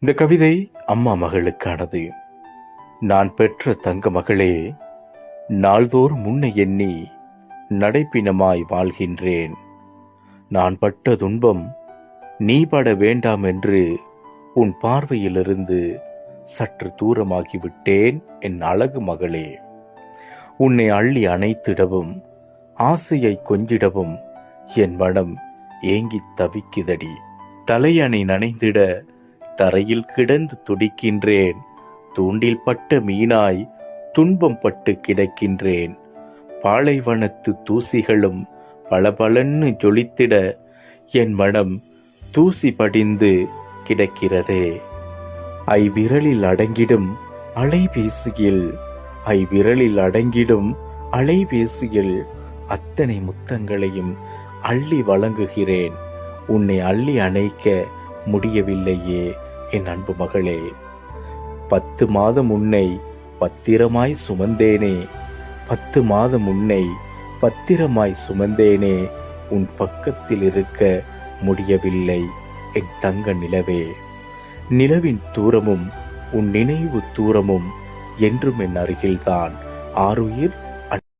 இந்த கவிதை அம்மா மகளுக்கானது. நான் பெற்ற தங்க மகளே, நாள்தோறும் உன்னை எண்ணி நடைப்பிணமாய் வாழ்கின்றேன். நான் பட்ட துன்பம் நீ பட வேண்டாம் என்று உன் பார்வையிலிருந்து சற்று தூரமாகிவிட்டேன். என் அழகு மகளே, உன்னை அள்ளி அணைத்திடவும் ஆசையை கொஞ்சிடவும் என் மனம் ஏங்கித் தவிக்குதடி. தலையணை நனைந்திட தரையில் கிடந்து துடிக்கின்றேன். தூண்டில் பட்ட மீனாய் துன்பம் பட்டு கிடக்கின்றேன். பாலைவனத்து தூசிகளும் பளபளன்னு ஜொலித்திட என் மனம் தூசி படிந்து கிடக்கிறதே. ஐவிரலில் அடங்கிடும் அலைபேசியில் அத்தனை முத்தங்களையும் அள்ளி வழங்குகிறேன். உன்னை அள்ளி அணைக்க முடியவில்லையே என் அன்பு மகளே. 10 மாதம் உன்னை பத்திரமாய் சுமந்தேனே, 10 மாதம் உன்னை பத்திரமாய் சுமந்தேனே. உன் பக்கத்தில் இருக்க முடியவில்லை என் தங்க நிலவே. நிலவின் தூரமும் உன் நினைவு தூரமும் என்றும் என் அருகில்தான். ஆருயிர்